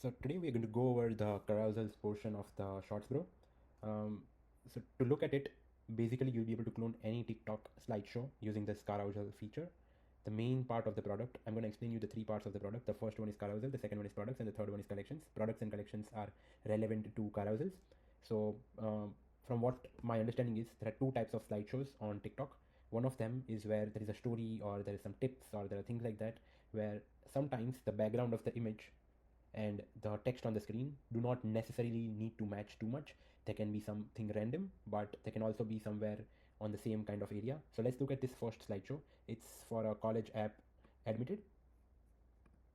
So today we're going to go over the carousels portion of the shorts, bro. So to look at it, basically you'll be able to clone any TikTok slideshow using this carousel feature. The main part of the product, I'm going to explain you the three parts of the product. The first one is carousel, the second one is products, and the third one is collections. Products and collections are relevant to carousels. So from what my understanding is, there are two types of slideshows on TikTok. One of them is where there is a story or there is some tips or there are things like that, where sometimes the background of the image and the text on the screen do not necessarily need to match too much. There can be something random, but they can also be somewhere on the same kind of area. So let's look at this first slideshow. It's for a college app, Admitted.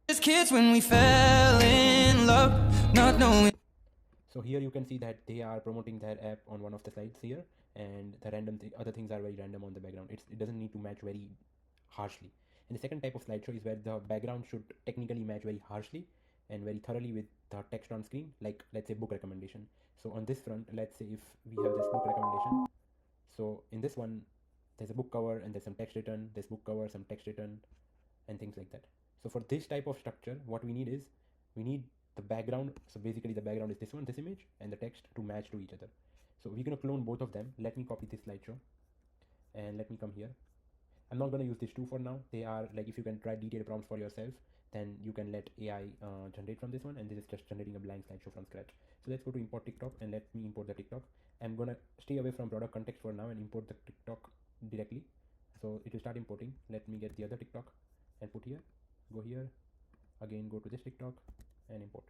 As kids when we fell in love, not knowing. So here you can see that they are promoting their app on one of the slides here, and the other things are very random on the background. It doesn't need to match very harshly. And the second type of slideshow is where the background should technically match very harshly and very thoroughly with the text on screen, like let's say book recommendation. So on this front, let's say if we have this book recommendation, so in this one there's a book cover and there's some text written, this book cover, some text written, and things like that. So for this type of structure, what we need is we need the background. So basically the background is this one, this image, and the text to match to each other. So we're going to clone both of them. Let me copy this slideshow and let me come here. I'm not going to use these two for now. They are like, if you can try detailed prompts for yourself, then you can let AI generate from this one, and this is just generating a blank slideshow from scratch. So let's go to import TikTok and let me import the TikTok. I'm gonna stay away from product context for now and import the TikTok directly. So it will start importing. Let me get the other TikTok and put here. Go here again, go to this TikTok and import.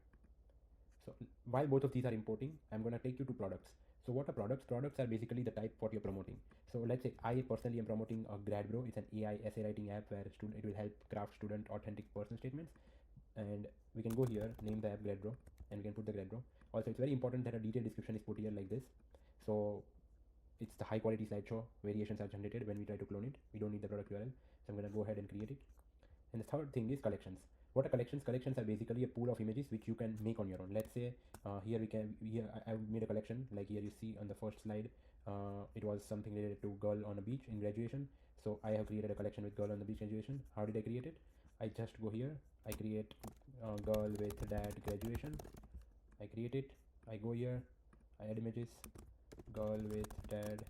So while both of these are importing, I'm going to take you to products. So what are products? Products are basically the type what you're promoting. So let's say I personally am promoting a Grad Bro. It's an AI essay writing app where it will help craft student authentic personal statements. And we can go here, name the app Grad Bro, and we can put the Grad Bro. Also, it's very important that a detailed description is put here like this. So it's the high quality slideshow. Variations are generated when we try to clone it. We don't need the product URL. So I'm going to go ahead and create it. And the third thing is collections. What are collections? Collections are basically a pool of images which you can make on your own. Let's say here I made a collection, like here you see on the first slide. It was something related to girl on a beach in graduation. So I have created a collection with girl on the beach graduation. How did I create it? I just go here, I create girl with dad graduation. I create it. I go here, I add images, girl with dad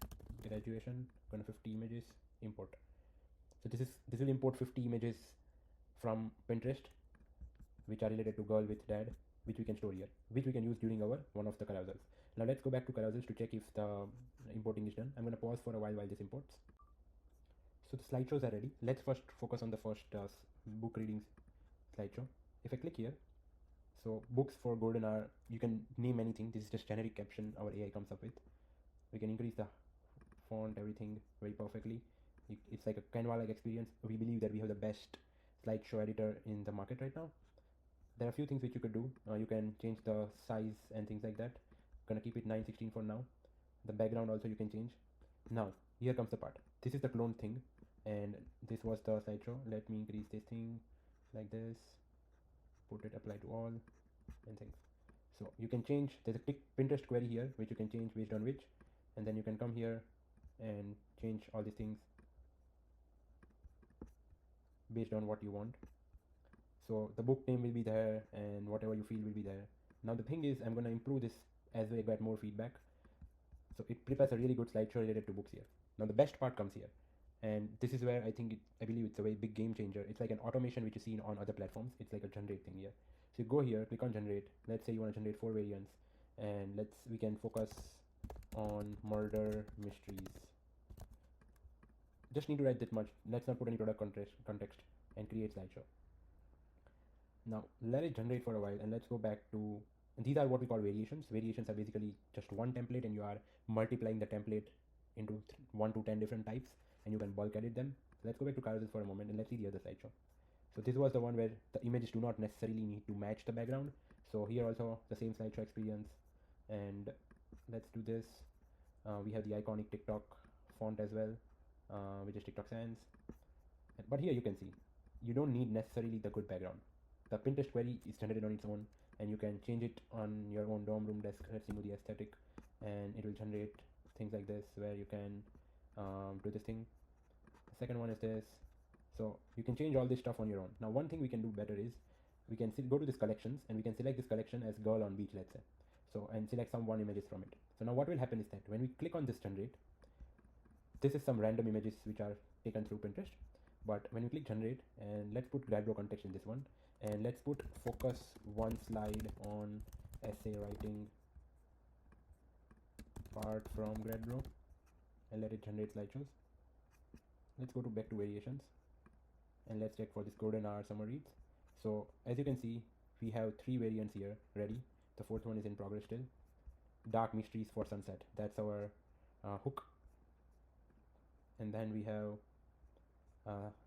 graduation, gonna 50 images, import. So this will import 50 images from Pinterest which are related to girl with dad, which we can store here, which we can use during our one of the carousels. Now let's go back to carousels to check if the importing is done. I'm going to pause for a while this imports. So the slideshows are ready. Let's first focus on the first book reading slideshow. If I click here, so books for golden hour, you can name anything. This is just generic caption our AI comes up with. We can increase the font, everything very perfectly. It's like a Canva-like experience. We believe that we have the best slideshow editor in the market right now. There are a few things which you could do. You can change the size and things like that. Gonna keep it 916 for now. The background also you can change. Now here comes the part. This is the clone thing, and this was the slideshow. Let me increase this thing like this. Put it apply to all and things. So you can change. There's a Pinterest query here which you can change based on which, and then you can come here and change all these things based on what you want. So the book name will be there and whatever you feel will be there. Now the thing is, I'm going to improve this as we get more feedback. So it prepares a really good slideshow related to books here. Now the best part comes here, and this is where I believe it's a very big game changer. It's like an automation which you see on other platforms. It's like a generate thing here. So you go here, click on generate. Let's say you want to generate 4 variants, and we can focus on murder mysteries. Just need to write that much. Let's not put any product context and create slideshow. Now let it generate for a while, and let's go back to, and these are what we call variations. Variations are basically just one template and you are multiplying the template into 1 to 10 different types, and you can bulk edit them. Let's go back to carousels for a moment and let's see the other slideshow. So this was the one where the images do not necessarily need to match the background. So here also the same slideshow experience, and let's do this. We have the iconic TikTok font as well, which is TikTok Sans. But here you can see you don't need necessarily the good background. The Pinterest query is generated on its own, and you can change it on your own dorm room desk. Let's remove the aesthetic, and it will generate things like this where you can do this thing. The second one is this. So you can change all this stuff on your own. Now one thing we can do better is we can go to this collections, and we can select this collection as girl on beach, let's say. So, and select some one images from it. So now what will happen is that when we click on this generate, this is some random images which are taken through Pinterest. But when we click generate, and let's put grad bro context in this one, and let's put focus one slide on essay writing part from grad bro, and let it generate slideshows. Let's go back to variations, and let's check for this golden hour summer reads. So as you can see, we have 3 variants here ready. The 4th one is in progress still. Dark mysteries for sunset, that's our hook. And then we have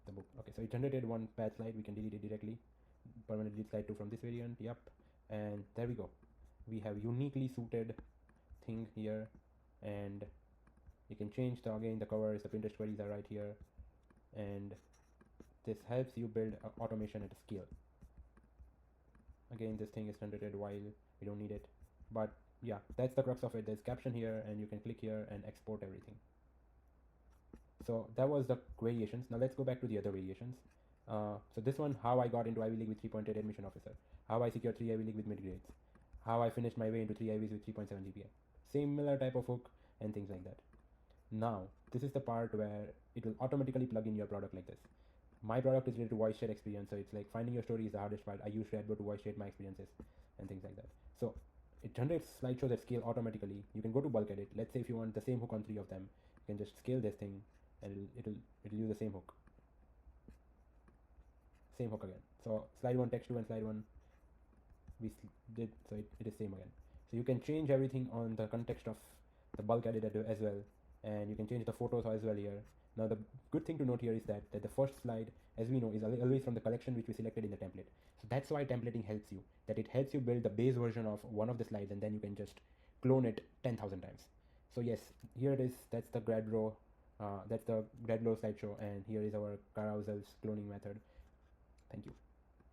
the book. Okay, so it generated one patch slide. We can delete it directly. Permanent delete slide 2 from this variant. Yep. And there we go. We have uniquely suited thing here, and you can change again the covers. The Pinterest queries are right here, and this helps you build automation at a scale. Again, this thing is generated while we don't need it, but yeah, that's the crux of it. There's caption here, and you can click here and export everything. So that was the variations. Now let's go back to the other variations. So this one, how I got into Ivy League with 3.8 admission officer, how I secured 3 Ivy League with mid grades, how I finished my way into 3 Ivies with 3.7 GPA. Similar type of hook and things like that. Now this is the part where it will automatically plug in your product like this. My product is related to voice chat experience, so it's like finding your story is the hardest part. I use Redboard to voice chat my experiences and things like that. So it generates slideshows at scale automatically. You can go to bulk edit. Let's say if you want the same hook on 3 of them, you can just scale this thing, and it'll use the same hook again. So slide 1 text 2 and slide 1 we did, so it is same again. So you can change everything on the context of the bulk edit as well, and you can change the photos as well here. Now the good thing to note here is that the first slide, as we know, is always from the collection which we selected in the template. So that's why templating helps you, that it helps you build the base version of one of the slides, and then you can just clone it 10,000 times. So yes, here it is. That's the grad bro slideshow, and here is our carousels cloning method. Thank you.